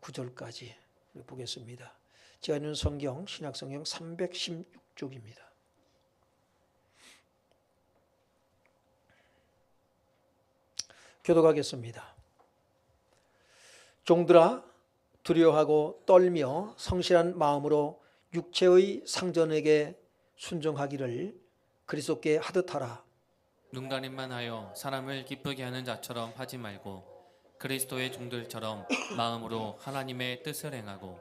9절까지 보겠습니다. 제가 있는 성경 신약성경 316쪽입니다. 교독하겠습니다. 종들아 두려워하고 떨며 성실한 마음으로 육체의 상전에게 순종하기를 그리스도께 하듯 하라. 눈가림만 하여 사람을 기쁘게 하는 자처럼 하지 말고 그리스도의 종들처럼 마음으로 하나님의 뜻을 행하고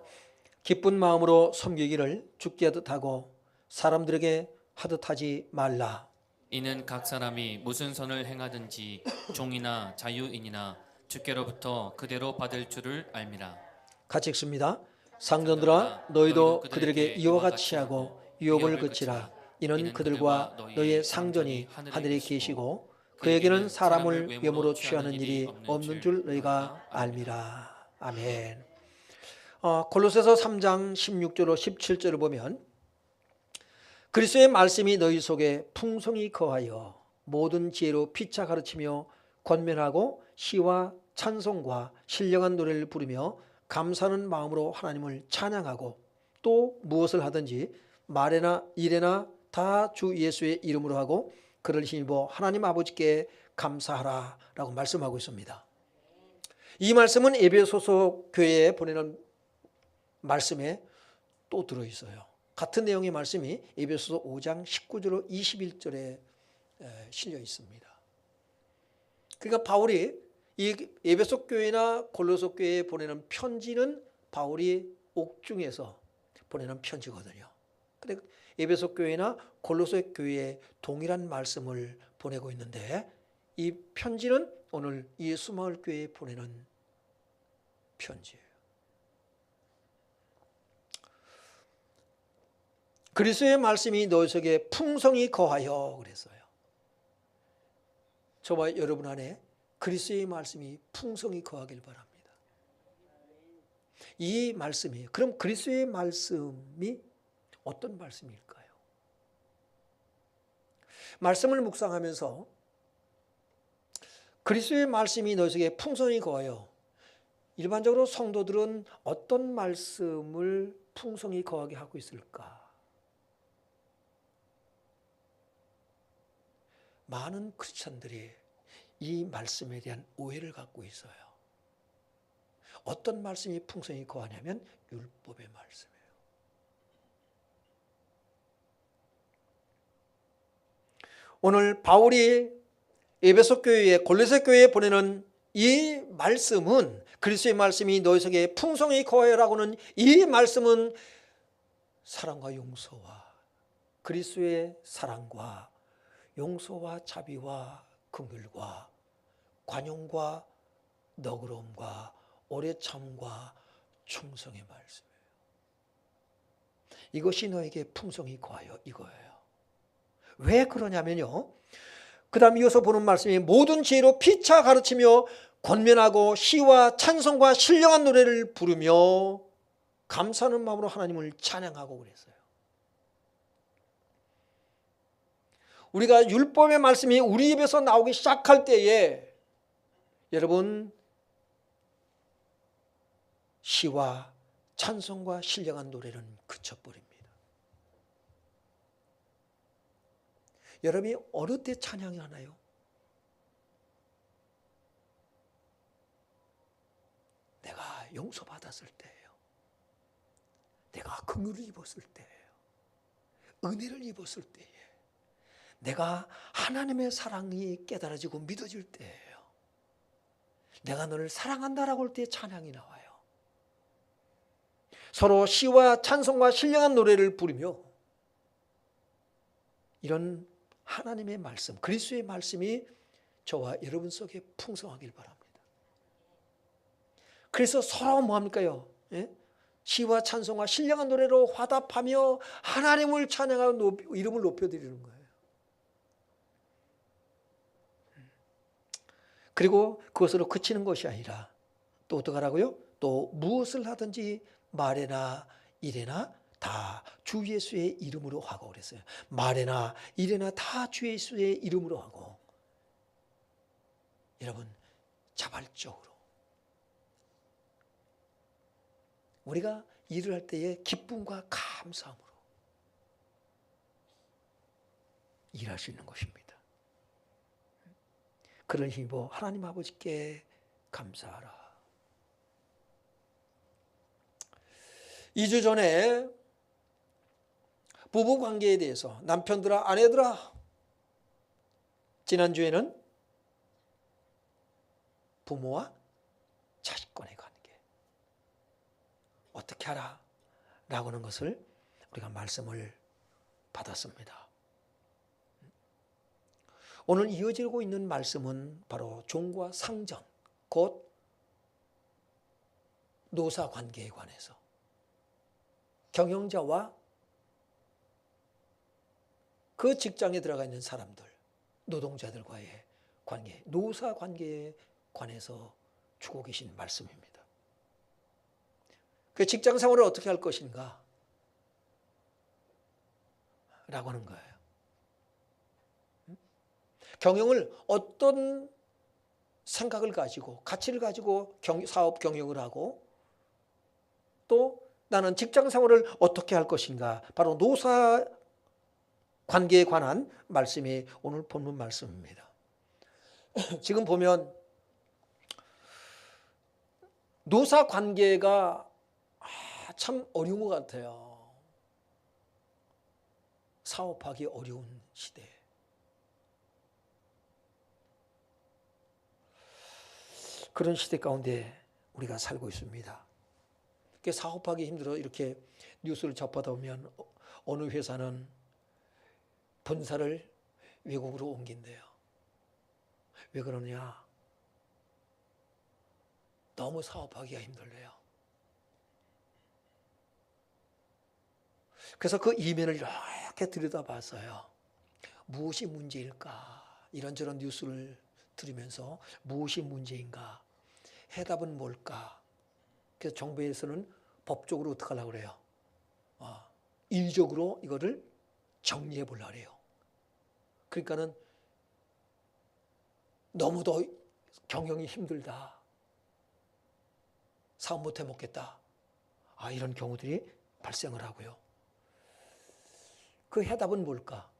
기쁜 마음으로 섬기기를 주께 하듯 하고 사람들에게 하듯 하지 말라. 이는 각 사람이 무슨 선을 행하든지 종이나 자유인이나 주께로부터 그대로 받을 줄을 알미라. 같이 읽습니다. 상전들아 너희도 그들에게 이와 같이 하고 유업을 그치라. 이는 그들과 너희의 상전이 하늘에 계시고 그에게는 사람을 외모로 취하는 일이 없는 줄 너희가 알미라. 아멘. 골로새서 3장 16절로 17절을 보면 그리스도의 말씀이 너희 속에 풍성히 거하여 모든 지혜로 피차 가르치며 권면하고 시와 찬송과 신령한 노래를 부르며 감사하는 마음으로 하나님을 찬양하고 또 무엇을 하든지 말에나 일에나 다 주 예수의 이름으로 하고 그를 힘입어 하나님 아버지께 감사하라 라고 말씀하고 있습니다. 이 말씀은 에베소서 교회에 보내는 말씀에 또 들어있어요. 같은 내용의 말씀이 에베소서 5장 19절로 21절에 실려 있습니다. 그러니까 바울이 이 에베소 교회나 골로새 교회에 보내는 편지는 바울이 옥중에서 보내는 편지거든요. 근데 에베소 교회나 골로새 교회에 동일한 말씀을 보내고 있는데 이 편지는 오늘 예수마을 교회에 보내는 편지예요. 그리스도의 말씀이 너희 속에 풍성히 거하여 그랬어요. 저와 여러분 안에 그리스도의 말씀이 풍성히 거하길 바랍니다. 이 말씀이 그럼 그리스도의 말씀이 어떤 말씀일까요? 말씀을 묵상하면서 그리스도의 말씀이 너희 속에 풍성히 거하여 일반적으로 성도들은 어떤 말씀을 풍성히 거하게 하고 있을까? 많은 크리스천들이 이 말씀에 대한 오해를 갖고 있어요. 어떤 말씀이 풍성히 거하냐면 율법의 말씀이에요. 오늘 바울이 에베소 교회에 골로새 교회에 보내는 이 말씀은 그리스도의 말씀이 너희 속에 풍성히 거하여라고는 이 말씀은 사랑과 용서와 그리스도의 사랑과 용서와 자비와 긍휼과 관용과 너그러움과 오래 참과 충성의 말씀이에요. 이것이 너에게 풍성히 거하여 이거예요. 왜 그러냐면요. 그 다음 이어서 보는 말씀이 모든 지혜로 피차 가르치며 권면하고 시와 찬송과 신령한 노래를 부르며 감사하는 마음으로 하나님을 찬양하고 그랬어요. 우리가 율법의 말씀이 우리 입에서 나오기 시작할 때에 여러분 시와 찬송과 신령한 노래는 그쳐버립니다. 여러분이 어느 때 찬양하나요? 내가 용서받았을 때예요. 내가 긍휼을 입었을 때예요. 은혜를 입었을 때예요. 내가 하나님의 사랑이 깨달아지고 믿어질 때예요. 내가 너를 사랑한다라고 할 때 찬양이 나와요. 서로 시와 찬송과 신령한 노래를 부르며 이런 하나님의 말씀, 그리스도의 말씀이 저와 여러분 속에 풍성하길 바랍니다. 그래서 서로 뭐합니까요? 예? 시와 찬송과 신령한 노래로 화답하며 하나님을 찬양하고 이름을 높여드리는 거예요. 그리고 그것으로 그치는 것이 아니라 또 어떡하라고요? 또 무엇을 하든지 말에나 일에나 다 주 예수의 이름으로 하고 그랬어요. 말에나 일에나 다 주 예수의 이름으로 하고 여러분 자발적으로 우리가 일을 할 때에 기쁨과 감사함으로 일할 수 있는 것입니다. 그를 힘입어 하나님 아버지께 감사하라. 2주 전에 부부 관계에 대해서 남편들아 아내들아, 지난주에는 부모와 자식 간의 관계 어떻게 하라 라고 하는 것을 우리가 말씀을 받았습니다. 오늘 이어지고 있는 말씀은 바로 종과 상전, 곧 노사 관계에 관해서 경영자와 그 직장에 들어가 있는 사람들, 노동자들과의 관계, 노사 관계에 관해서 주고 계신 말씀입니다. 그 직장 생활을 어떻게 할 것인가 라고 하는 거예요. 경영을 어떤 생각을 가지고 가치를 가지고 사업 경영을 하고 또 나는 직장 생활을 어떻게 할 것인가, 바로 노사 관계에 관한 말씀이 오늘 본문 말씀입니다. 지금 보면 노사 관계가 참 어려운 것 같아요. 사업하기 어려운 시대. 그런 시대 가운데 우리가 살고 있습니다. 사업하기 힘들어 이렇게 뉴스를 접하다 보면 어느 회사는 본사를 외국으로 옮긴대요. 왜 그러냐? 너무 사업하기가 힘들래요. 그래서 그 이면을 이렇게 들여다봤어요. 무엇이 문제일까? 이런저런 뉴스를 들으면서 무엇이 문제인가? 해답은 뭘까? 그래서 정부에서는 법적으로 어떻게 하려고 그래요? 인위적으로 이거를 정리해 보려고 그래요. 그러니까는 너무 더 경영이 힘들다. 사업 못 해 먹겠다. 이런 경우들이 발생을 하고요. 그 해답은 뭘까?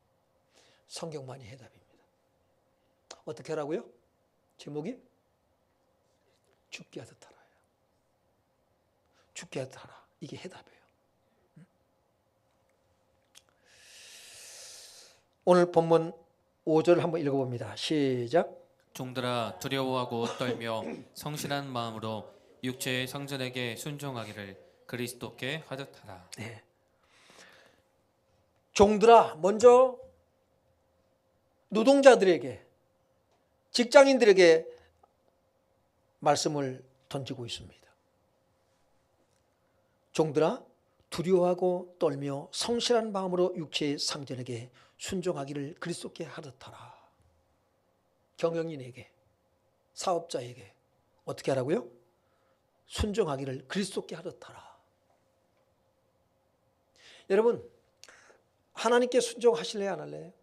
성경만이 해답입니다. 어떻게 하라고요? 제목이 죽게 하듯 하라. 죽게 하듯 하라. 이게 해답이에요. 오늘 본문 5절 한번 읽어봅니다. 시작. 종들아 두려워하고 떨며 성실한 마음으로 육체의 성전에게 순종하기를 그리스도께 하듯 하라. 네. 종들아, 먼저 노동자들에게, 직장인들에게 말씀을 던지고 있습니다. 종들아 두려워하고 떨며 성실한 마음으로 육체의 상전에게 순종하기를 그리스도께 하듯 하라. 경영인에게, 사업자에게 어떻게 하라고요? 순종하기를 그리스도께 하듯 하라. 여러분, 하나님께 순종하실래요, 안 할래요?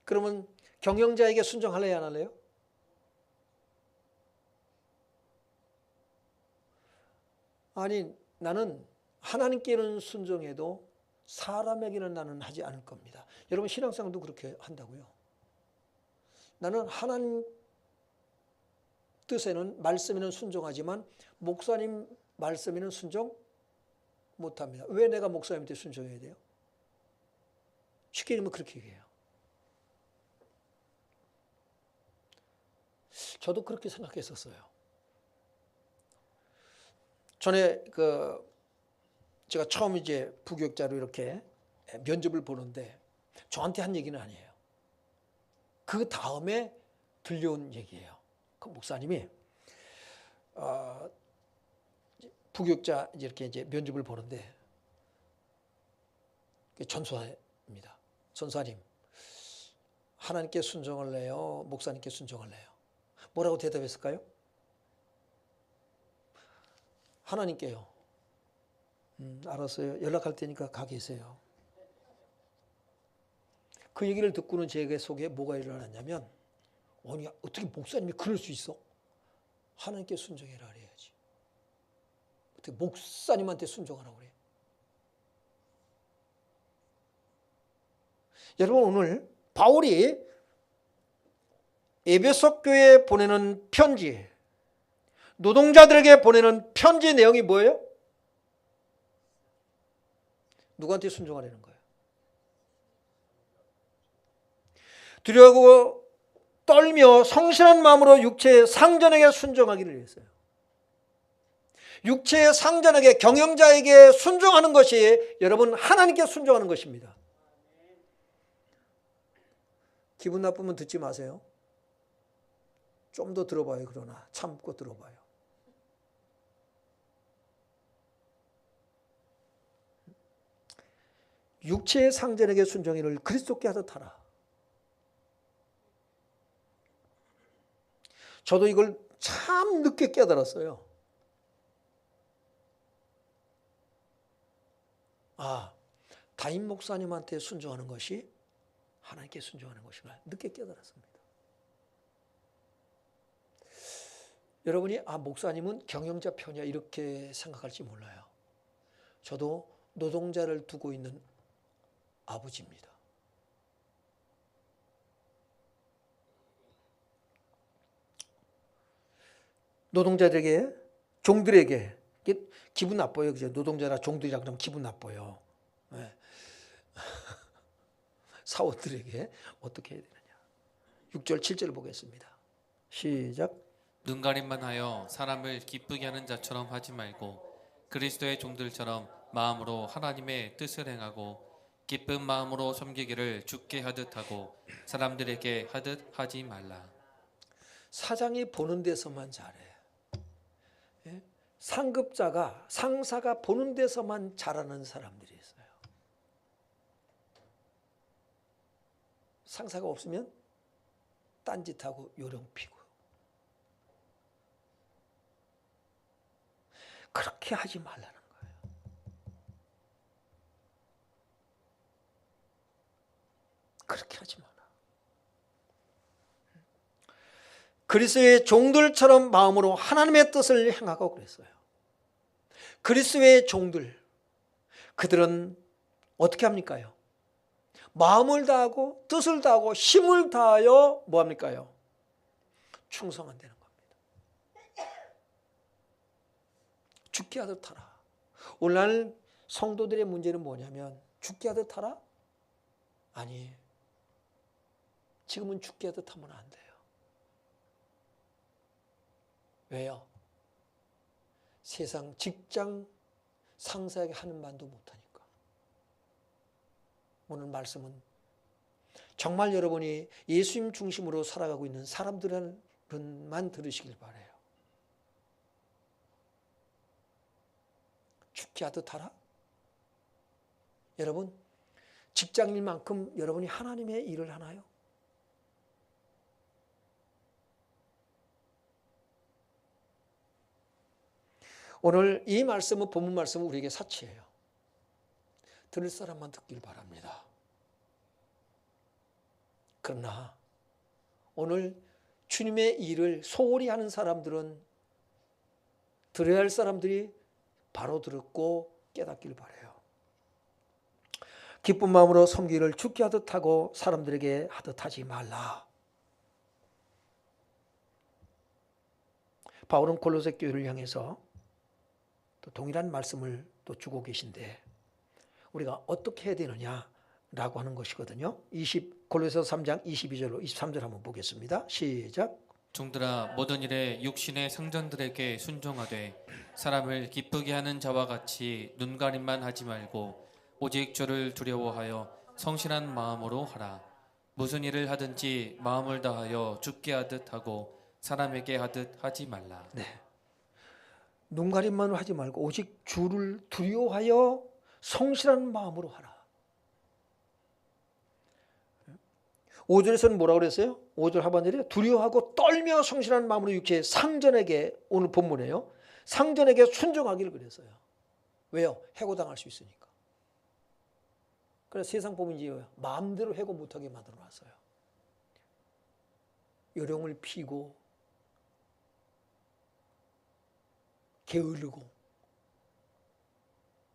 그러면 경영자에게 순종할래요, 안 할래요? 아니, 나는 하나님께는 순종해도 사람에게는 나는 하지 않을 겁니다. 여러분, 신앙생활도 그렇게 한다고요. 나는 하나님 뜻에는, 말씀에는 순종하지만 목사님 말씀에는 순종 못합니다. 왜 내가 목사님한테 순종해야 돼요? 쉽게 얘기하면 그렇게 얘기해요. 저도 그렇게 생각했었어요. 전에 제가 처음 이제 부교육자로 이렇게 면접을 보는데 저한테 한 얘기는 아니에요. 그 다음에 들려온 얘기예요. 그 목사님이 부교육자 이렇게 이제 면접을 보는데 전수입니다. 전수님, 하나님께 순종을 해요? 목사님께 순종을 해요? 뭐라고 대답했을까요? 하나님께요. 알았어요. 연락할 테니까 가 계세요. 그 얘기를 듣고는 제 속에 뭐가 일어났냐면, 아니 어떻게 목사님이 그럴 수 있어? 하나님께 순종해라 그래야지. 어떻게 목사님한테 순종하라고 그래? 여러분, 오늘 바울이 에베소 교회에 보내는 편지, 노동자들에게 보내는 편지 내용이 뭐예요? 누구한테 순종하라는 거예요? 두려워하고 떨며 성실한 마음으로 육체의 상전에게 순종하기를 했어요. 육체의 상전에게, 경영자에게 순종하는 것이 여러분 하나님께 순종하는 것입니다. 기분 나쁘면 듣지 마세요. 좀 더 들어봐요. 그러나 참고 들어봐요. 육체의 상전에게 순종하기를 그리스도께 하듯 하라. 저도 이걸 참 늦게 깨달았어요. 다임 목사님한테 순종하는 것이 하나님께 순종하는 것인가 늦게 깨달았습니다. 여러분이 목사님은 경영자 편이야 이렇게 생각할지 몰라요. 저도 노동자를 두고 있는 아버지입니다. 노동자들에게, 종들에게 기분 나빠요. 그죠? 노동자나 종들이라 그러면 기분 나빠요. 네. 사원들에게 어떻게 해야 되느냐. 6절 7절 보겠습니다. 시작. 눈가림만 하여 사람을 기쁘게 하는 자처럼 하지 말고 그리스도의 종들처럼 마음으로 하나님의 뜻을 행하고 기쁜 마음으로 섬기기를 주께 하듯 하고 사람들에게 하듯 하지 말라. 사장이 보는 데서만 잘해. 예? 상급자가, 상사가 보는 데서만 잘하는 사람들이 있어요. 상사가 없으면 딴짓하고 요령피고. 그렇게 하지 말라는 거예요. 그렇게 하지 마라. 그리스도의 종들처럼 마음으로 하나님의 뜻을 행하고 그랬어요. 그리스도의 종들, 그들은 어떻게 합니까요? 마음을 다하고 뜻을 다하고 힘을 다하여 뭐 합니까요? 충성한다는 겁니다. 죽게 하듯 하라. 오늘날 성도들의 문제는 뭐냐면 죽게 하듯 하라? 아니, 지금은 죽게 하듯 하면 안 돼요. 왜요? 세상 직장 상사에게 하는 말도 못하니까. 오늘 말씀은 정말 여러분이 예수님 중심으로 살아가고 있는 사람들만 들으시길 바라요. 죽게 하듯 하라? 여러분, 직장일만큼 여러분이 하나님의 일을 하나요? 오늘 이 말씀은 본문 말씀은 우리에게 사치예요. 들을 사람만 듣길 바랍니다. 그러나 오늘 주님의 일을 소홀히 하는 사람들은 들어야 할 사람들이 바로 듣고 깨닫길 바라요. 기쁜 마음으로 섬기기를 주께 하듯 하고 사람들에게 하듯 하지 말라. 바울은 골로새 교회를 향해서 또 동일한 말씀을 또 주고 계신데 우리가 어떻게 해야 되느냐라고 하는 것이거든요. 골로새 3장 22절로 23절 한번 보겠습니다. 시작. 종들아 모든 일에 육신의 상전들에게 순종하되 사람을 기쁘게 하는 자와 같이 눈가림만 하지 말고 오직 주를 두려워하여 성실한 마음으로 하라. 무슨 일을 하든지 마음을 다하여 주께 하듯 하고 사람에게 하듯 하지 말라. 네. 눈가림만 하지 말고 오직 주를 두려워하여 성실한 마음으로 하라. 5절에서는 뭐라고 그랬어요? 5절 하반절에 두려워하고 떨며 성실한 마음으로 육체의 상전에게, 오늘 본문에요, 상전에게 순종하기를 그랬어요. 왜요? 해고당할 수 있으니까. 그래서 세상 보면 이제 마음대로 해고 못하게 만들어 놨어요. 요령을 피고 게으르고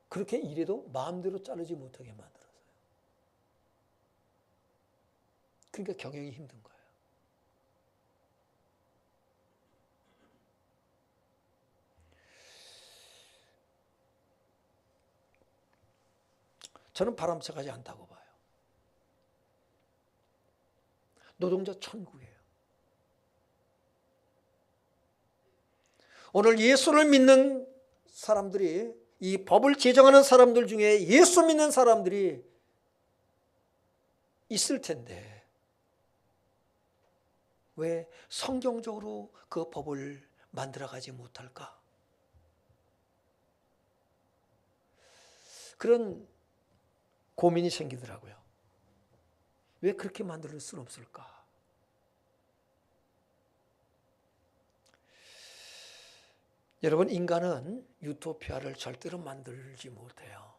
그렇게 일해도 마음대로 자르지 못하게 만들었어요. 그러니까 경영이 힘든 거예요. 저는 바람직하지 않다고 봐요. 노동자 천국이에요. 오늘 예수를 믿는 사람들이, 이 법을 제정하는 사람들 중에 예수 믿는 사람들이 있을 텐데 왜 성경적으로 그 법을 만들어가지 못할까? 그런 고민이 생기더라고요. 왜 그렇게 만들 수는 없을까? 여러분, 인간은 유토피아를 절대로 만들지 못해요.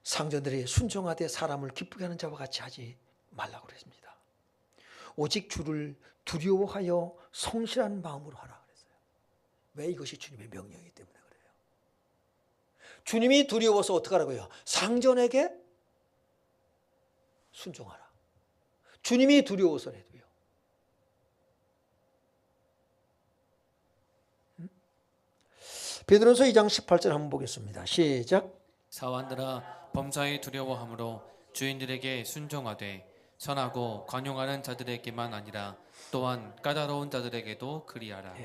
상전들이 순종하되 사람을 기쁘게 하는 자와 같이 하지 말라고 그랬습니다. 오직 주를 두려워하여 성실한 마음으로 하라 그랬어요. 왜? 이것이 주님의 명령이기 때문에 그래요. 주님이 두려워서 어떻게 하라고요? 상전에게 순종하라. 주님이 두려워서라도요. 베드로서 2장 18절 한번 보겠습니다. 시작. 사원들아 범사에 두려워함으로 주인들에게 순종하되 선하고 관용하는 자들에게만 아니라 또한 까다로운 자들에게도 그리하라.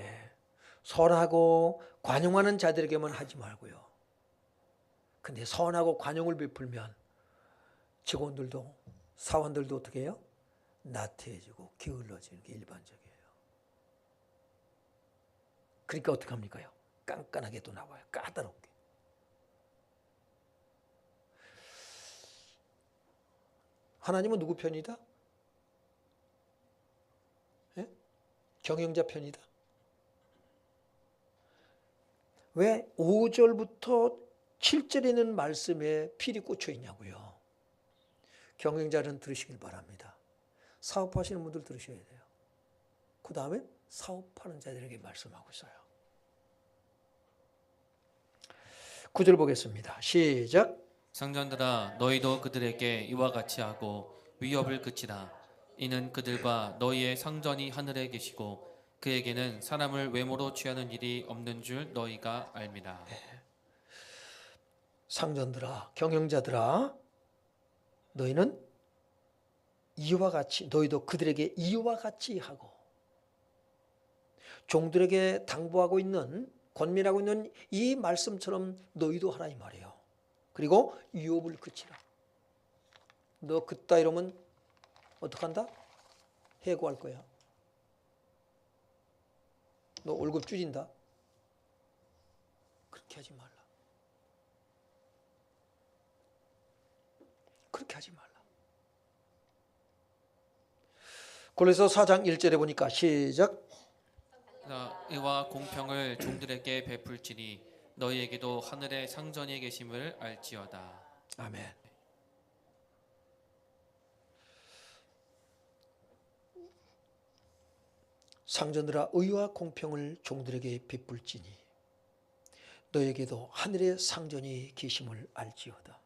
선하고 관용하는 자들에게만 하지 말고요. 근데 선하고 관용을 베풀면 직원들도 사원들도 어떻게 해요? 나태해지고 게을러지는 게 일반적이에요. 그러니까 어떻게 합니까요? 깐깐하게 또 나와요. 까다롭게. 하나님은 누구 편이다? 예? 경영자 편이다. 왜 5절부터 7절에 있는 말씀에 필이 꽂혀 있냐고요. 경영자는 들으시길 바랍니다. 사업하시는 분들 들으셔야 돼요. 그 다음에 사업하는 자들에게 말씀하고 있어요. 9절 보겠습니다. 시작. 상전들아 너희도 그들에게 이와 같이 하고 위협을 그치라. 이는 그들과 너희의 상전이 하늘에 계시고 그에게는 사람을 외모로 취하는 일이 없는 줄 너희가 알미라. 상전들아, 경영자들아, 너희는 이와 같이, 너희도 그들에게 이와 같이 하고 종들에게 당부하고 있는, 권면하고 있는 이 말씀처럼 너희도 하라 이 말이에요. 그리고 유업을 그치라. 너 그따 이러면 어떡한다? 해고할 거야. 너 월급 줄인다. 그렇게 하지 말라. 그렇게 하지 말라. 골로새서 4장 1절에 보니까 시작. 의와 공평을 종들에게 베풀지니 너희에게도 하늘의 상전이 계심을 알지어다. 아멘. 상전들아 의와 공평을 종들에게 베풀지니 너에게도 하늘의 상전이 계심을 알지어다.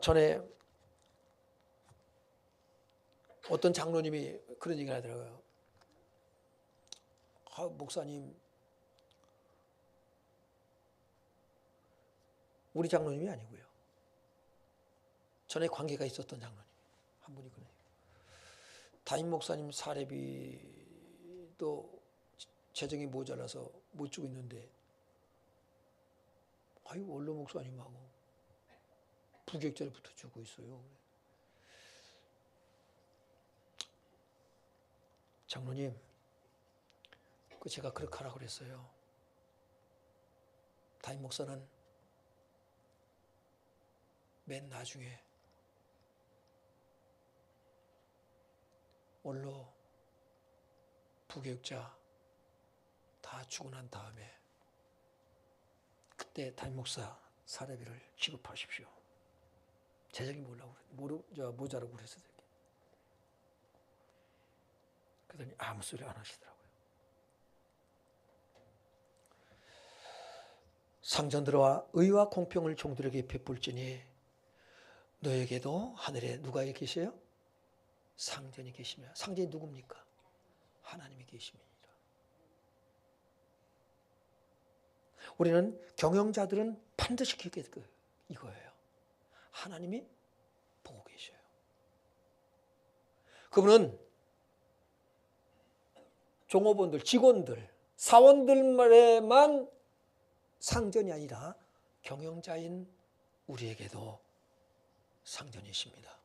전에 어떤 장로님이 그런 얘기를 하더라고요. 목사님, 우리 장로님이 아니고요. 전에 관계가 있었던 장로님 한 분이 그래요. 담임 목사님 사례비도 재정이 모자라서 못 주고 있는데 원로 목사님하고 부격자리부터 주고 있어요. 장로님, 제가 그렇게 하라고 그랬어요. 담임 목사는 맨 나중에 원로 부교육자 다 주고 난 다음에 그때 담임 목사 사례비를 지급하십시오. 재정이 뭐라고 모자라고 그랬어요. 그러더니 아무 소리 안 하시더라고요. 상전들아 의와 공평을 종들에게 베풀지니 너에게도 하늘에 누가 계세요? 상전이 계시며, 상전이 누굽니까? 하나님이 계십니다. 우리는 경영자들은 반드시 기억해야 될 거예요. 이거예요. 하나님이 보고 계셔요. 그분은 종업원들, 직원들, 사원들에만 상전이 아니라 경영자인 우리에게도 상전이십니다.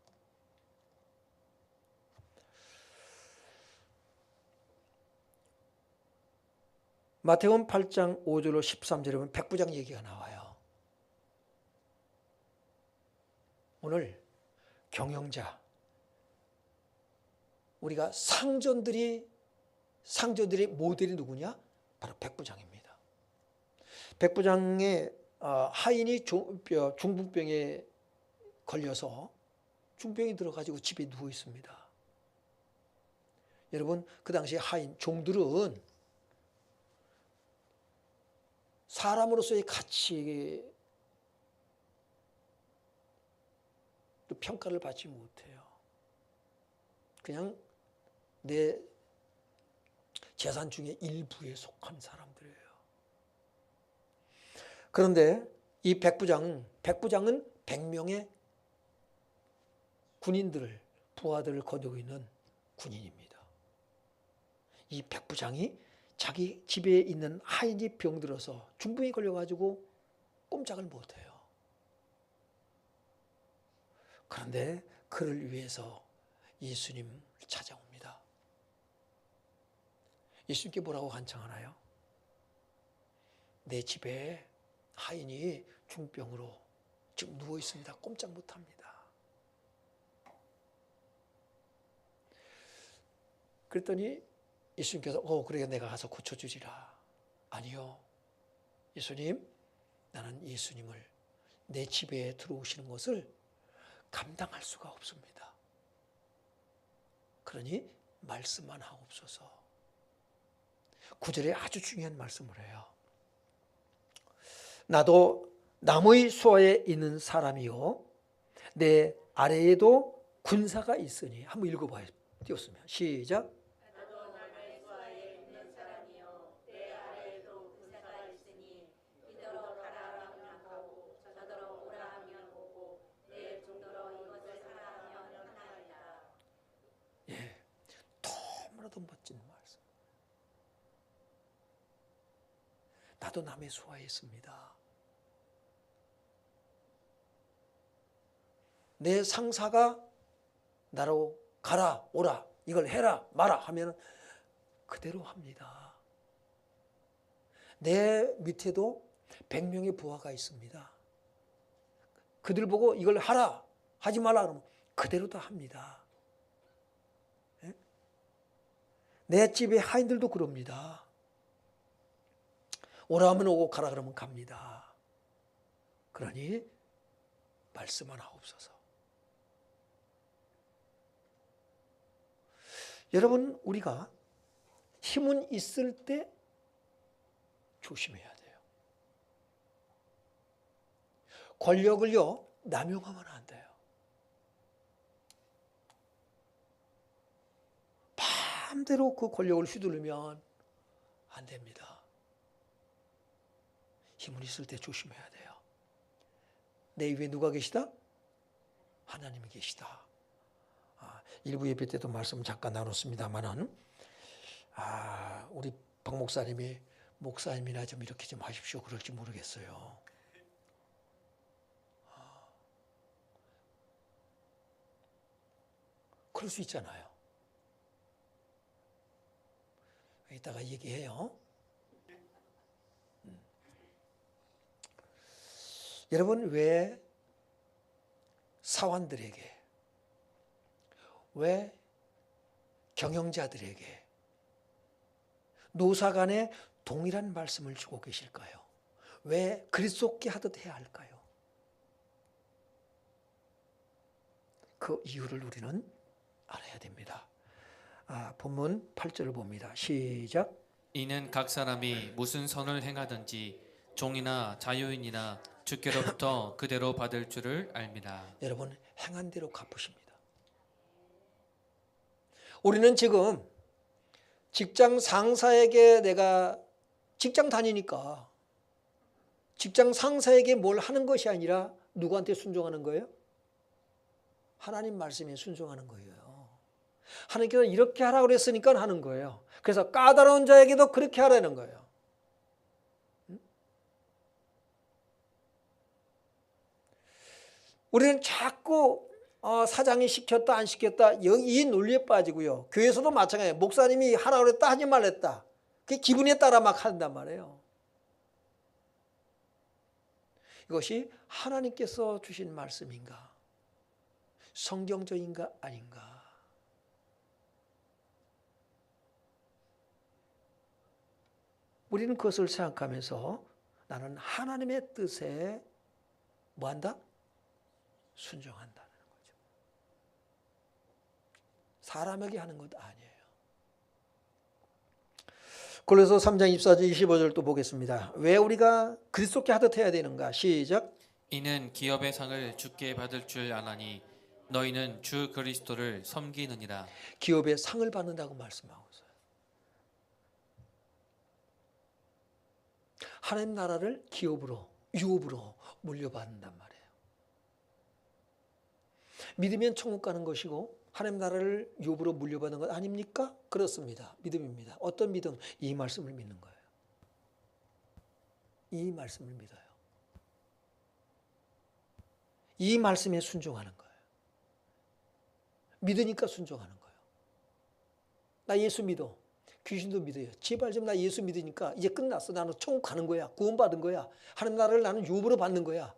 마태복음 8장 5절로 13절에 보면 백부장 얘기가 나와요. 오늘 경영자, 우리가 상전들의 모델이 누구냐? 바로 백부장입니다. 백부장의 하인이 중풍병에 걸려서 중병이 들어가지고 집에 누워 있습니다. 여러분, 그 당시 하인 종들은 사람으로서의 가치에 또 평가를 받지 못해요. 그냥 내 재산 중에 일부에 속한 사람들이에요. 그런데 이 백부장은 100명의 군인들을, 부하들을 거두고 있는 군인입니다. 이 백부장이 자기 집에 있는 하인이 병들어서 중풍이 걸려가지고 꼼짝을 못해요. 그런데 그를 위해서 예수님을 찾아옵니다. 예수님께 뭐라고 간청하나요? 내 집에 하인이 중병으로 지금 누워 있습니다. 꼼짝 못합니다. 그랬더니 예수님께서 그래 내가 가서 고쳐주리라. 아니요. 예수님, 나는 예수님을 내 집에 들어오시는 것을 감당할 수가 없습니다. 그러니 말씀만 하옵소서. 9절에 아주 중요한 말씀을 해요. 나도 남의 수하에 있는 사람이요 내 아래에도 군사가 있으니. 한번 읽어봐요. 띄웠으면 시작. 나도 남의 수하에 있는 사람이요 내 아래에도 군사가 있으니 이더러 가라 하면 가고 저더러 오라 하면 오고 내 종더러 이것을 하라 하면 하나이다. 예, 너무나도 멋진 말씀. 나도 남의 수하에 있습니다. 내 상사가 나로 가라 오라 이걸 해라 마라 하면 그대로 합니다. 내 밑에도 100명의 부하가 있습니다. 그들 보고 이걸 하라 하지 말라 그러면 그대로 다 합니다. 내 집의 하인들도 그럽니다. 오라 하면 오고 가라 그러면 갑니다. 그러니 말씀만 하옵소서. 여러분, 우리가 힘은 있을 때 조심해야 돼요. 권력을요 남용하면 안 돼요. 마음대로 그 권력을 휘두르면 안 됩니다. 힘은 있을 때 조심해야 돼요. 내 위에 누가 계시다? 하나님이 계시다. 일부 예배 때도 말씀 잠깐 나눴습니다만은 우리 박 목사님이 목사님이나 좀 이렇게 좀 하십시오 그럴지 모르겠어요. 그럴 수 있잖아요. 이따가 얘기해요. 여러분, 왜 사원들에게, 왜 경영자들에게 노사간에 동일한 말씀을 주고 계실까요? 왜 그리스도께 하듯 해야 할까요? 그 이유를 우리는 알아야 됩니다. 본문 8절을 봅니다. 시작. 이는 각 사람이 무슨 선을 행하든지 종이나 자유인이나 주께로부터 그대로 받을 줄을 알미라. 여러분, 행한 대로 갚으십니다. 우리는 지금 직장 상사에게 내가 직장 다니니까 직장 상사에게 뭘 하는 것이 아니라 누구한테 순종하는 거예요? 하나님 말씀에 순종하는 거예요. 하나님께서 이렇게 하라고 그랬으니까 하는 거예요. 그래서 까다로운 자에게도 그렇게 하라는 거예요. 우리는 자꾸 사장이 시켰다 안 시켰다 이 논리에 빠지고요. 교회에서도 마찬가지예요. 목사님이 하라고 그랬다 하지 말랬다. 그게 기분에 따라 막 한단 말이에요. 이것이 하나님께서 주신 말씀인가? 성경적인가 아닌가? 우리는 그것을 생각하면서 나는 하나님의 뜻에 뭐한다? 순종한다는 거죠. 사람에게 하는 것 아니에요. 골로새 3장 24절 25절 또 보겠습니다. 왜 우리가 그리스도께 하듯 해야 되는가? 시작. 이는 기업의 상을 주께 받을 줄 아나니 너희는 주 그리스도를 섬기느니라. 기업의 상을 받는다고 말씀하고 있어요. 하나님 나라를 기업으로, 유업으로 물려받는단 말이에요. 믿으면 천국 가는 것이고 하나님 나라를 유업으로 물려받는 것 아닙니까? 그렇습니다. 믿음입니다. 어떤 믿음? 이 말씀을 믿는 거예요. 이 말씀을 믿어요. 이 말씀에 순종하는 거예요. 믿으니까 순종하는 거예요. 나 예수 믿어. 귀신도 믿어요. 제발 좀 나 예수 믿으니까 이제 끝났어. 나는 천국 가는 거야. 구원받은 거야. 하나님 나라를 나는 유업으로 받는 거야.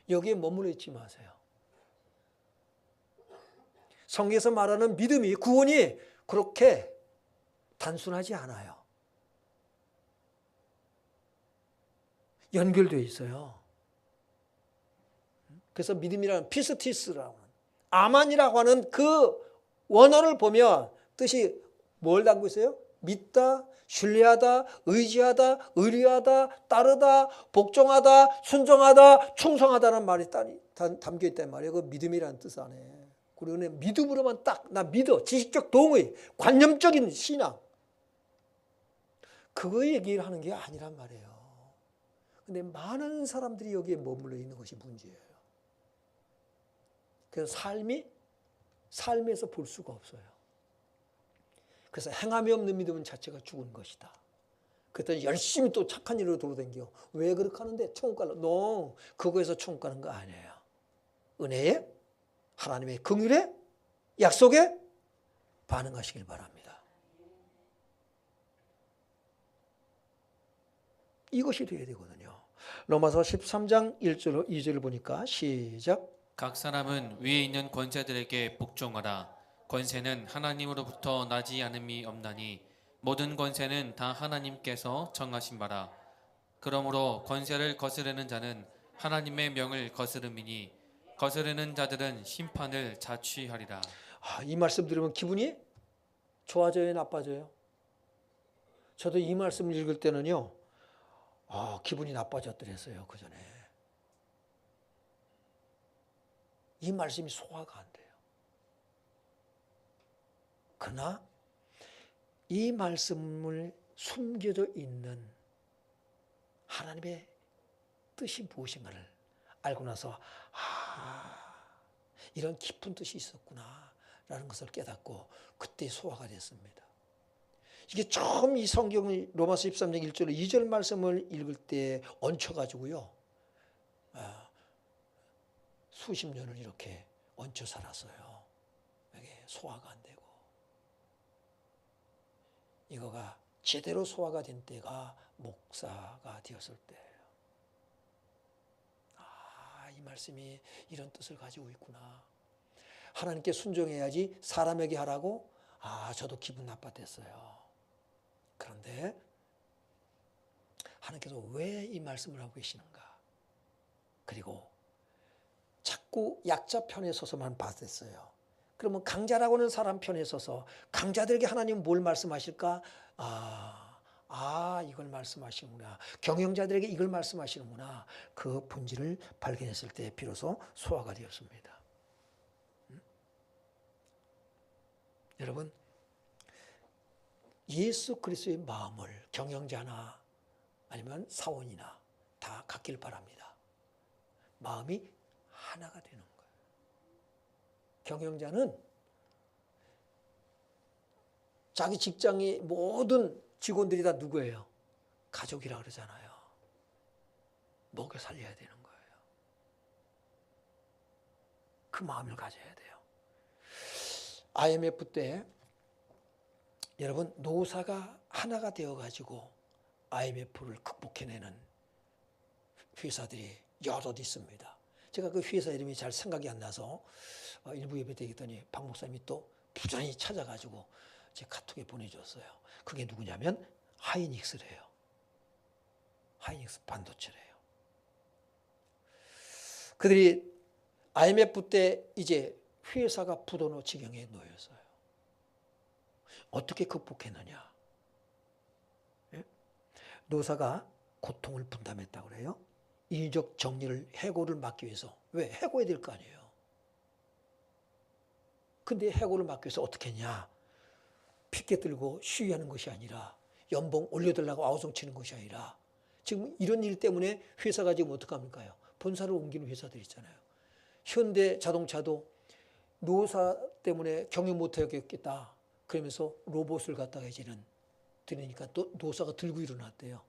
여기에 머물러 있지 마세요. 성경에서 말하는 믿음이, 구원이 그렇게 단순하지 않아요. 연결되어 있어요. 그래서 믿음이라는 피스티스라고 하는, 아만이라고 하는 그 원어를 보면 뜻이 뭘 담고 있어요? 믿다, 신뢰하다, 의지하다, 의리하다, 따르다, 복종하다, 순종하다, 충성하다는 말이 담겨 있단 말이에요. 그 믿음이라는 뜻 안에. 그리고 믿음으로만 딱 나 믿어. 지식적 동의, 관념적인 신앙. 그거 얘기를 하는 게 아니란 말이에요. 근데 많은 사람들이 여기에 머물러 있는 것이 문제예요. 그래서 삶에서 볼 수가 없어요. 그래서 행함이 없는 믿음은 자체가 죽은 것이다. 그랬더니 열심히 또 착한 일로 돌아다녀. 왜 그렇게 하는데? 천국 갈라. No. 그거에서 천국 가는 거 아니에요. 은혜에, 하나님의 긍휼에, 약속에 반응하시길 바랍니다. 이것이 되어야 되거든요. 로마서 13장 1절 2절을 보니까 시작. 각 사람은 위에 있는 권세들에게 복종하라. 권세는 하나님으로부터 나지 않음이 없나니 모든 권세는 다 하나님께서 정하신 바라. 그러므로 권세를 거스르는 자는 하나님의 명을 거스름이니 거스르는 자들은 심판을 자취하리라. 이 말씀 들으면 기분이 좋아져요, 나빠져요? 저도 이 말씀을 읽을 때는요, 기분이 나빠졌더랬어요, 그 전에. 이 말씀이 소화가 안 돼요. 그러나 이 말씀을 숨겨져 있는 하나님의 뜻이 무엇인가를 알고 나서 이런 깊은 뜻이 있었구나 라는 것을 깨닫고 그때 소화가 됐습니다. 이게 처음 이 성경을 로마서 13장 1절 2절 말씀을 읽을 때 얹혀가지고요, 수십 년을 이렇게 얹혀 살았어요. 이게 소화가 안 되고. 이거가 제대로 소화가 된 때가 목사가 되었을 때예요. 이 말씀이 이런 뜻을 가지고 있구나. 하나님께 순종해야지 사람에게 하라고? 저도 기분 나빴댔어요. 그런데 하나님께서 왜 이 말씀을 하고 계시는가? 그리고 자꾸 자꾸 약자 편에 서서만 봤었어요. 그러면 강자라고 하는 사람 편에 서서 강자들에게 하나님은 뭘 말씀하실까? 이걸 말씀하시는구나. 경영자들에게 이걸 말씀하시는구나. 그 본질을 발견했을 때 비로소 소화가 되었습니다. 여러분, 예수 그리스도의 마음을 경영자나 아니면 사원이나 다 갖길 바랍니다. 마음이 하나가 되는 거예요. 경영자는 자기 직장의 모든 직원들이 다 누구예요? 가족이라 그러잖아요. 먹여 살려야 되는 거예요. 그 마음을 가져야 돼요. IMF 때 여러분 노사가 하나가 되어가지고 IMF를 극복해내는 회사들이 여럿 있습니다. 제가 그 회사 이름이 잘 생각이 안 나서 일부 예배 때 했더니 박 목사님이 또 부단히 찾아가지고 제 카톡에 보내줬어요. 그게 누구냐면 하이닉스래요. 하이닉스 반도체래요. 그들이 IMF 때 이제 회사가 부도노 지경에 놓였어요. 어떻게 극복했느냐? 예? 노사가 고통을 분담했다고 그래요. 인위적 정리를 해고를 막기 위해서. 왜? 해고해야 될 거 아니에요. 근데 해고를 막기 위해서 어떻게 했냐? 피켓 들고 시위하는 것이 아니라 연봉 올려달라고 아우성치는 것이 아니라 지금 이런 일 때문에 회사가 지금 어떡합니까요? 본사를 옮기는 회사들 있잖아요. 현대 자동차도 노사 때문에 경영 못하겠다. 그러면서 로봇을 갖다가 이제는 들으니까 또 노사가 들고 일어났대요.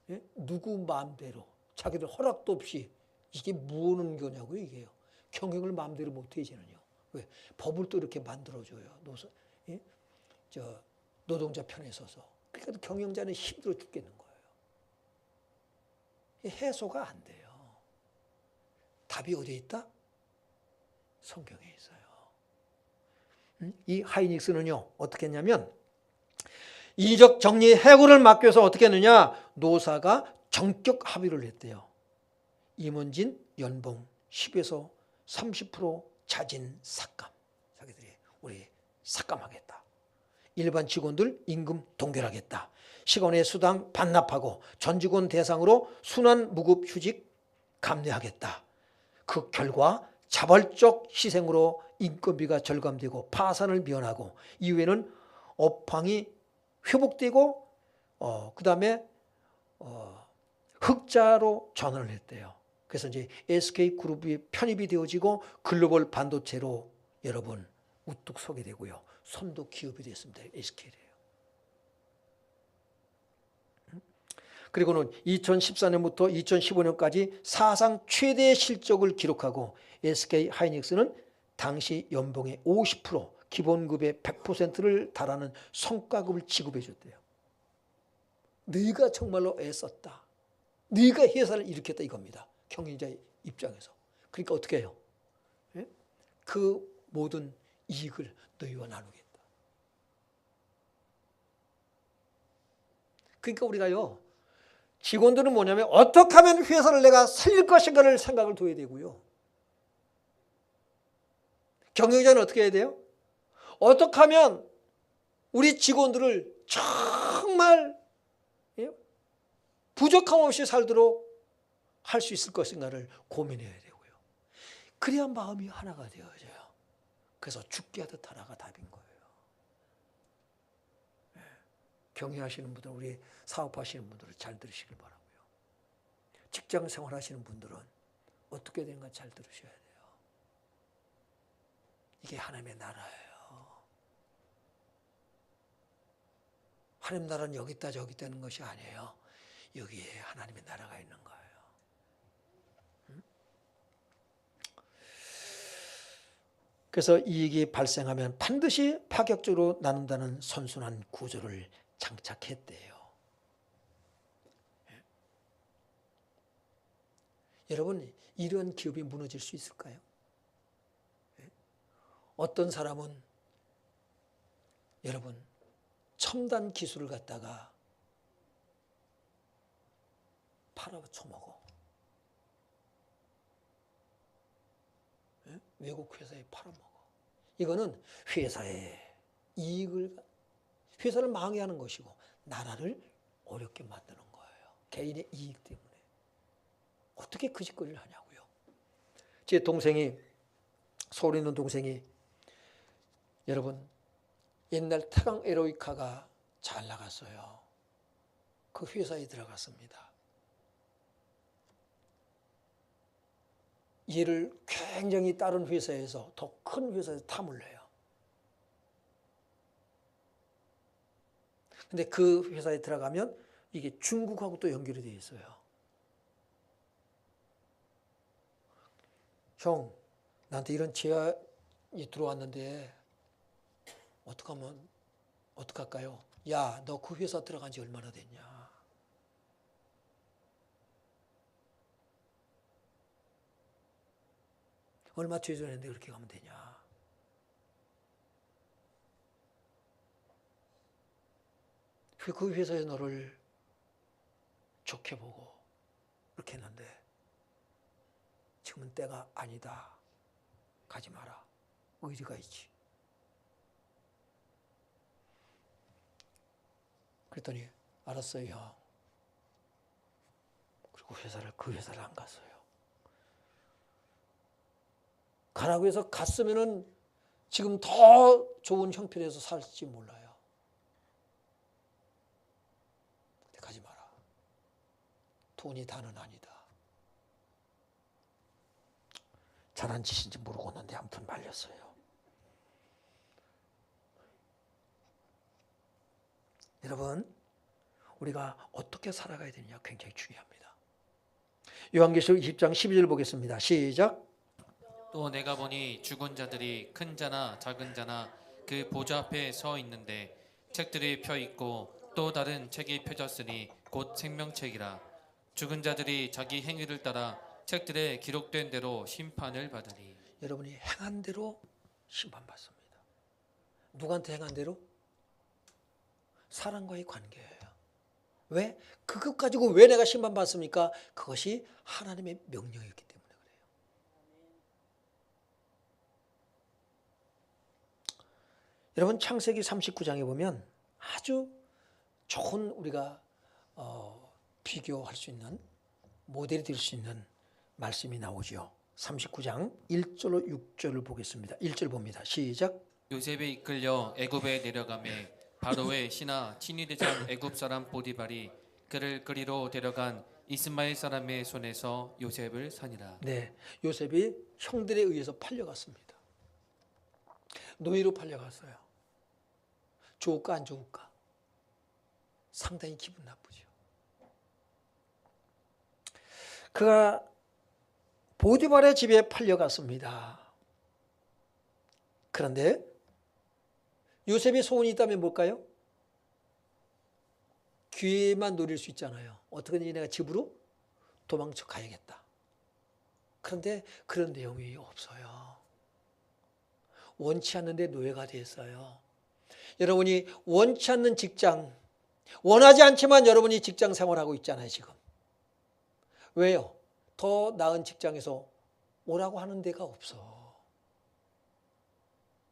예? 누구 마음대로 자기들 허락도 없이 이게 무엇는 거냐고요 이게요. 경영을 마음대로 못해 이제는요. 왜? 법을 또 이렇게 만들어줘요. 노사, 예? 노동자 편에 서서. 그러니까 경영자는 힘들어 죽겠는 거예요. 해소가 안 돼요. 답이 어디에 있다? 성경에 있어요. 이 하이닉스는요 어떻게 했냐면 이적 정리 해고를 막기 위해서 어떻게 했느냐? 노사가 전격 합의를 했대요. 임원진 연봉 10에서 30% 자진 삭감. 자기들이 우리 삭감하겠다. 일반 직원들 임금 동결하겠다. 시간의 수당 반납하고 전 직원 대상으로 순환 무급 휴직 감내하겠다. 그 결과 자발적 희생으로 인건비가 절감되고 파산을 면하고 이후에는 업황이 회복되고 그 다음에 흑자로 전환을 했대요. 그래서 이제 SK그룹이 편입이 되어지고 글로벌 반도체로 여러분 우뚝 서게 되고요. 선도 기업이 됐습니다. SK래요. 그리고는 2014년부터 2015년까지 사상 최대 실적을 기록하고 SK 하이닉스는 당시 연봉의 50%, 기본급의 100%를 달하는 성과급을 지급해 줬대요. 네가 정말로 애썼다. 네가 회사를 일으켰다 이겁니다. 경영자의 입장에서. 그러니까 어떻게 해요? 예? 그 모든 이익을 너희와 나누겠다. 그러니까 우리가요. 직원들은 뭐냐면 어떻게 하면 회사를 내가 살릴 것인가를 생각을 둬야 되고요. 경영자는 어떻게 해야 돼요? 어떻게 하면 우리 직원들을 정말 부족함 없이 살도록 할 수 있을 것인가를 고민해야 되고요. 그래야 마음이 하나가 되어져요. 그래서 죽게 하듯 하나가 답인 거예요. 경영하시는 분들, 우리 사업하시는 분들은 잘 들으시길 바라고요. 직장 생활하시는 분들은 어떻게 되는가 잘 들으셔야 돼요. 이게 하나님의 나라예요. 하나님 나라는 여기 있다 저기 있다는 것이 아니에요. 여기에 하나님의 나라가 있는 거예요. 그래서 이익이 발생하면 반드시 파격적으로 나눈다는 선순환 구조를 장착했대요. 여러분, 이런 기업이 무너질 수 있을까요? 어떤 사람은 여러분 첨단 기술을 갖다가 팔아쳐먹어. 외국 회사에 팔아먹어. 이거는 회사의 이익을, 회사를 망해하는 것이고 나라를 어렵게 만드는 거예요. 개인의 이익 때문에. 어떻게 그 짓거리를 하냐고요. 제 동생이, 서울에 있는 동생이, 여러분 옛날 태강 에로이카가 잘 나갔어요. 그 회사에 들어갔습니다. 얘를 굉장히 다른 회사에서, 더 큰 회사에서 탐을 내요. 근데 그 회사에 들어가면 이게 중국하고 또 연결이 되어 있어요. 형, 나한테 이런 제안이 들어왔는데 어떡할까요? 야, 너 그 회사 들어간 지 얼마나 됐냐? 얼마 최전했는데 그렇게 가면 되냐? 그 회사에 너를 좋게 보고 그렇게 했는데 지금은 때가 아니다. 가지 마라. 의리가 있지. 그랬더니 알았어요, 형. 그리고 그 회사를 안 갔어요. 가라고 해서 갔으면은 지금 더 좋은 형편에서 살지 몰라요. 근데 가지 마라. 돈이 다는 아니다. 잘한 짓인지 모르겠는데 아무튼 말렸어요. 여러분, 우리가 어떻게 살아가야 되느냐 굉장히 중요합니다. 요한계시록 20장 12절 보겠습니다. 시작. 또 내가 보니 죽은 자들이 큰 자나 작은 자나 그 보좌 앞에 서 있는데 책들이 펴 있고 또 다른 책이 펴졌으니 곧 생명책이라. 죽은 자들이 자기 행위를 따라 책들에 기록된 대로 심판을 받으리. 여러분이 행한 대로 심판받습니다. 누구한테 행한 대로? 사람과의 관계예요. 왜? 그것 가지고 왜 내가 심판받습니까? 그것이 하나님의 명령이었기 때문에 그래요. 여러분 창세기 39장에 보면 아주 좋은 우리가 비교할 수 있는, 모델이 될 수 있는 말씀이 나오죠. 39장 1절로 6절을 보겠습니다. 1절 봅니다. 시작. 요셉에 이끌려 애굽에 내려가매 바로의 신하 친위대장 애굽 사람 보디발이 그를 그리로 데려간 이스마엘 사람의 손에서 요셉을 사니라. 네, 요셉이 형들에 의해서 팔려갔습니다. 노예로 팔려갔어요. 좋을까 안 좋을까? 상당히 기분 나쁘죠. 그가 보디발의 집에 팔려갔습니다. 그런데 요셉의 소원이 있다면 뭘까요? 기회만 노릴 수 있잖아요. 어떻게든지 내가 집으로 도망쳐 가야겠다. 그런데 그런 내용이 없어요. 원치 않는데 노예가 됐어요. 여러분이 원치 않는 직장, 원하지 않지만 여러분이 직장 생활하고 있잖아요, 지금. 왜요? 더 나은 직장에서 오라고 하는 데가 없어.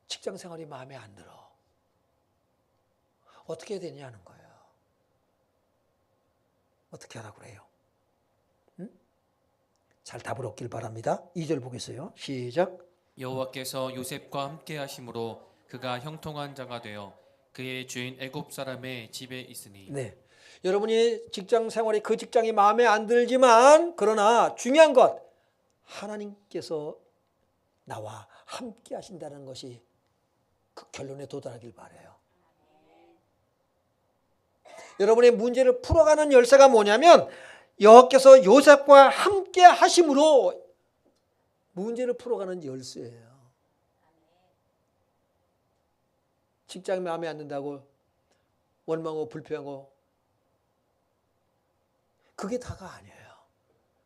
직장 생활이 마음에 안 들어. 어떻게 해야 되냐는 거예요. 어떻게 하라고 그래요? 응? 잘 답을 얻길 바랍니다. 2절 보겠어요. 시작. 여호와께서 요셉과 함께 하심으로 그가 형통한 자가 되어 그의 주인 애굽 사람의 집에 있으니. 네, 여러분이 직장 생활이 그 직장이 마음에 안 들지만 그러나 중요한 것, 하나님께서 나와 함께 하신다는 것이 그 결론에 도달하길 바라요. 여러분의 문제를 풀어가는 열쇠가 뭐냐면 여호와께서 요셉과 함께 하심으로 문제를 풀어가는 열쇠예요. 직장이 마음에 안 든다고 원망하고 불평하고 그게 다가 아니에요.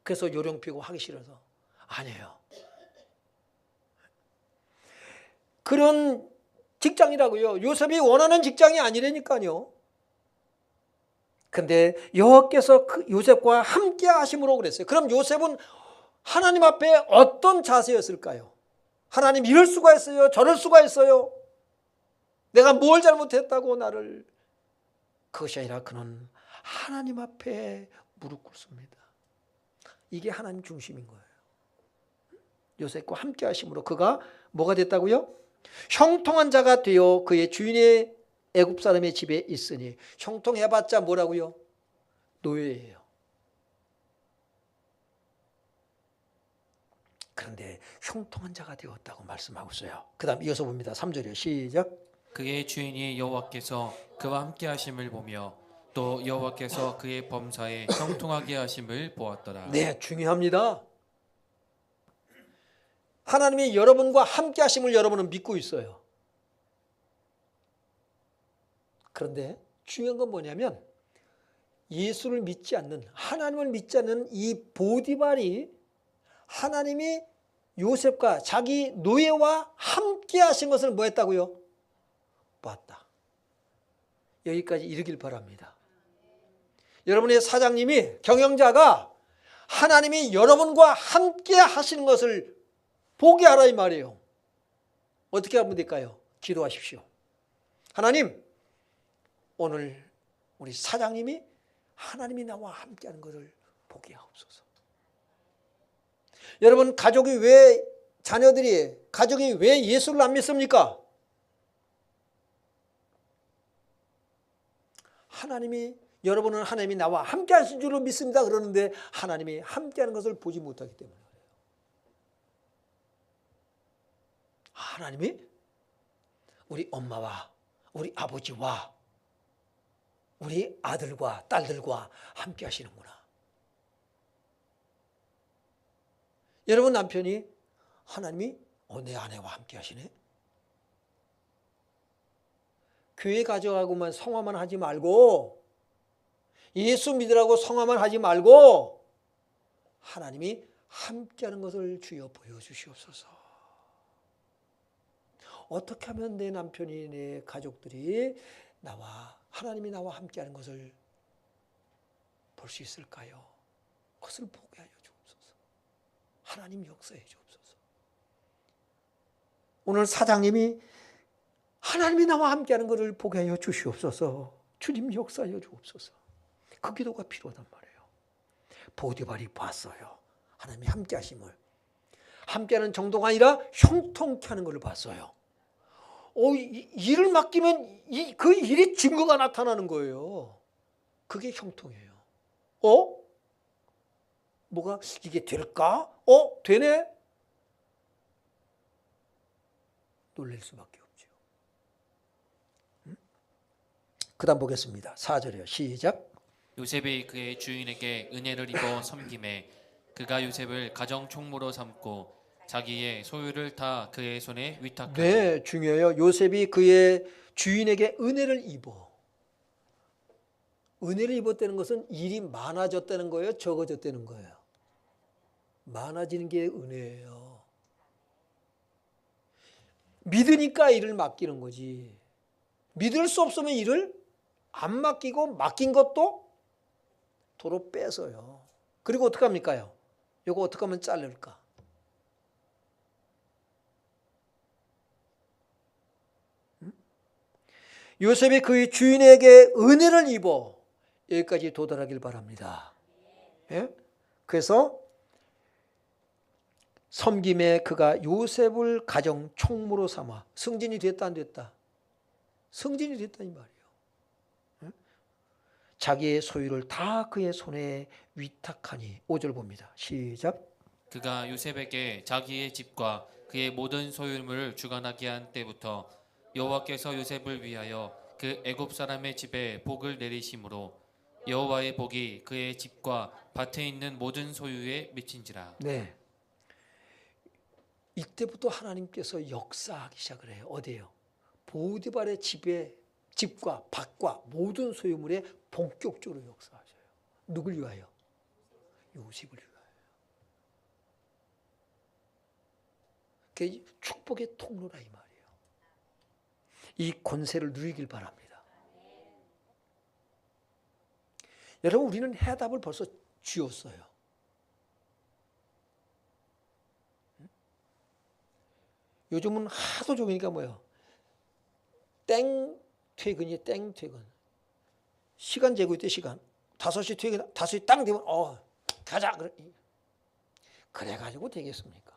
그래서 요령 피고 하기 싫어서 아니에요. 그런 직장이라고요. 요셉이 원하는 직장이 아니라니까요. 근데 여호와께서 그 요셉과 함께 하심으로 그랬어요. 그럼 요셉은 하나님 앞에 어떤 자세였을까요? 하나님 이럴 수가 있어요. 저럴 수가 있어요. 내가 뭘 잘못했다고 나를. 그것이 아니라 그는 하나님 앞에 무릎 꿇습니다. 이게 하나님 중심인 거예요. 요셉과 함께 하심으로 그가 뭐가 됐다고요? 형통한 자가 되어 그의 주인의 애굽 사람의 집에 있으니. 형통해봤자 뭐라고요? 노예예요. 그런데 형통한 자가 되었다고 말씀하고 있어요. 그 다음 이어서 봅니다. 3절이요. 시작. 그의 주인이 여호와께서 그와 함께 하심을 보며 또 여호와께서 그의 범사에 형통하게 하심을 보았더라. 네, 중요합니다. 하나님이 여러분과 함께 하심을 여러분은 믿고 있어요. 그런데 중요한 건 뭐냐면 예수를 믿지 않는, 하나님을 믿지 않는 이 보디발이 하나님이 요셉과 자기 노예와 함께 하신 것을 뭐 했다고요? 봤다. 여기까지 이르길 바랍니다. 여러분의 사장님이, 경영자가 하나님이 여러분과 함께 하시는 것을 보게 하라 이 말이에요. 어떻게 하면 될까요? 기도하십시오. 하나님, 오늘 우리 사장님이 하나님이 나와 함께하는 것을 보게 하옵소서. 여러분, 가족이 왜 예수를 안 믿습니까? 여러분은 하나님이 나와 함께 하신 줄로 믿습니다. 그러는데 하나님이 함께하는 것을 보지 못하기 때문에 그래요. 하나님이 우리 엄마와 우리 아버지와 우리 아들과 딸들과 함께 하시는구나. 여러분, 남편이 하나님이 내 아내와 함께 하시네. 교회 가져가고만 성화만 하지 말고, 예수 믿으라고 성화만 하지 말고 하나님이 함께하는 것을 주여 보여주시옵소서. 어떻게 하면 내 남편이, 내 가족들이 하나님이 나와 함께하는 것을 볼 수 있을까요? 그것을 보게 하여 주옵소서. 하나님 역사해 주옵소서. 오늘 사장님이 하나님이 나와 함께하는 것을 보게 하여 주시옵소서. 주님 역사하여 주옵소서. 그 기도가 필요하단 말이에요. 보디발이 봤어요. 하나님이 함께하심을. 함께하는 정도가 아니라 형통케 하는 것을 봤어요. 일을 맡기면 그 일의 증거가 나타나는 거예요. 그게 형통이에요. 뭐가 이게 될까? 되네? 놀랄 수밖에 없죠. 그 다음 보겠습니다. 4절이요. 시작. 요셉이 그의 주인에게 은혜를 입어 섬김에 그가 요셉을 가정 총무로 삼고 자기의 소유를 다 그의 손에 위탁하니. 네, 중요해요. 요셉이 그의 주인에게 은혜를 입어. 은혜를 입었다는 것은 일이 많아졌다는 거예요? 적어졌다는 거예요? 많아지는 게 은혜예요. 믿으니까 일을 맡기는 거지. 믿을 수 없으면 일을 안 맡기고 맡긴 것도 도로 뺏어요. 그리고 어떻게 합니까요? 이거 어떻게 하면 자를까? 요셉이 그의 주인에게 은혜를 입어 여기까지 도달하길 바랍니다. 예? 그래서 섬김에 그가 요셉을 가정 총무로 삼아. 승진이 됐다 안 됐다? 승진이 됐다 이 말이에요. 예? 자기의 소유를 다 그의 손에 위탁하니. 5절 봅니다. 시작. 그가 요셉에게 자기의 집과 그의 모든 소유물을 주관하게 한 때부터 여호와께서 요셉을 위하여 그 애굽 사람의 집에 복을 내리심으로 여호와의 복이 그의 집과 밭에 있는 모든 소유에 미친지라. 네. 이때부터 하나님께서 역사하기 시작을 해요. 어디예요? 보디발의 집과 밭과 모든 소유물에 본격적으로 역사하셔요. 누굴 위하여? 요셉을 위하여. 그게 축복의 통로라 이 말이에요. 이 권세를 누리길 바랍니다. 여러분, 우리는 해답을 벌써 쥐었어요. 요즘은 하도 종이니까 뭐예요? 땡 퇴근이 땡 퇴근. 시간 재고 있대 시간. 5시 퇴근, 5시 땅 되면 가자. 그래가지고 되겠습니까?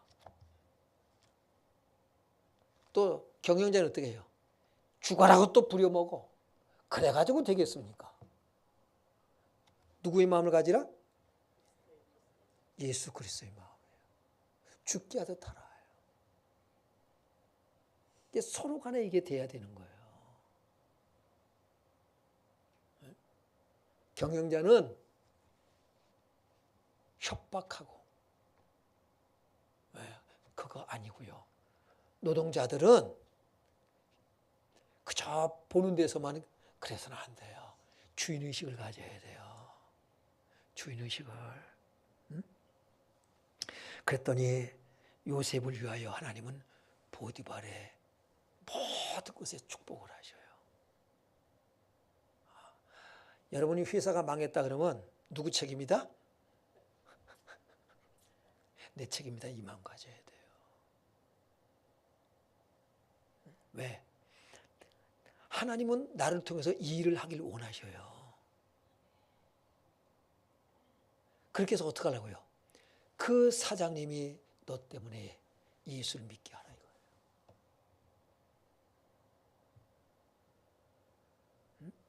또 경영자는 어떻게 해요? 죽어라고 또 부려먹어. 그래가지고 되겠습니까? 누구의 마음을 가지라? 예수 그리스도의 마음이에요. 죽게 하듯 살아요. 서로 간에 이게 돼야 되는 거예요. 경영자는 협박하고 그거 아니고요. 노동자들은 그저 보는 데서만 그래서는 안 돼요. 주인의식을 가져야 돼요. 주인의식을. 그랬더니 요셉을 위하여 하나님은 보디발의 모든 것에 축복을 하셔요. 여러분이 회사가 망했다 그러면 누구 책임이다? 내 책임이다 이 마음 가져야 돼요. 왜? 하나님은 나를 통해서 이 일을 하길 원하셔요. 그렇게 해서 어떻게 하려고요? 그 사장님이 너 때문에 예수를 믿게 하라 이거예요.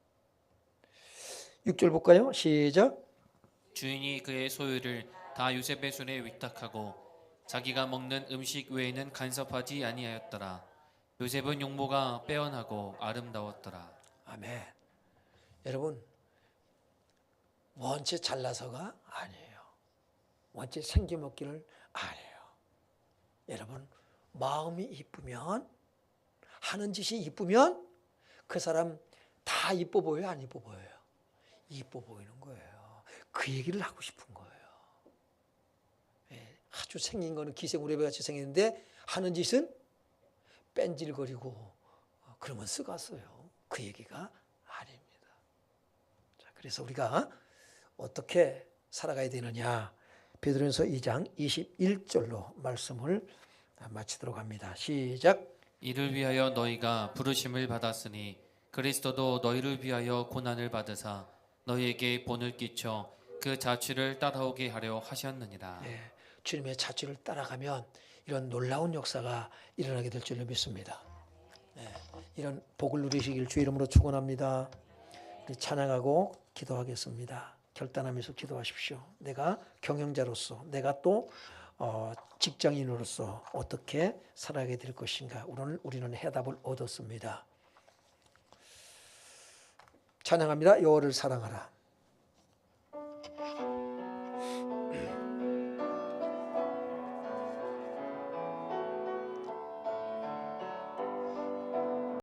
6절 볼까요? 시작. 주인이 그의 소유를 다 요셉의 손에 위탁하고 자기가 먹는 음식 외에는 간섭하지 아니하였더라. 요셉은 용모가 빼어나고 아름다웠더라. 아멘. 여러분 원체 잘나서가 아니에요. 원체 생기먹기를 아니에요. 여러분 마음이 이쁘면 하는 짓이 이쁘면 그 사람 다 이뻐 보여요? 안 이뻐 보여요? 이뻐 보이는 거예요. 그 얘기를 하고 싶은 거예요. 아주 생긴 거는 기생우레배 같이 생겼는데 하는 짓은 뺀질거리고 그러면 쓰갔어요. 그 얘기가 아닙니다. 자, 그래서 우리가 어떻게 살아가야 되느냐? 베드로전서 2장 21절로 말씀을 마치도록 합니다. 시작. 이를 위하여 너희가 부르심을 받았으니 그리스도도 너희를 위하여 고난을 받으사 너희에게 본을 끼쳐 그 자취를 따라오게 하려 하셨느니라. 주님의 자취를 따라가면 이런 놀라운 역사가 일어나게 될 줄로 믿습니다. 이런 복을 누리시길 주 이름으로 축원합니다. 우리 찬양하고 기도하겠습니다. 결단하면서 기도하십시오. 내가 경영자로서, 내가 또 직장인으로서 어떻게 살아가게 될 것인가. 오늘 우리는 해답을 얻었습니다. 찬양합니다. 여호와를 사랑하라.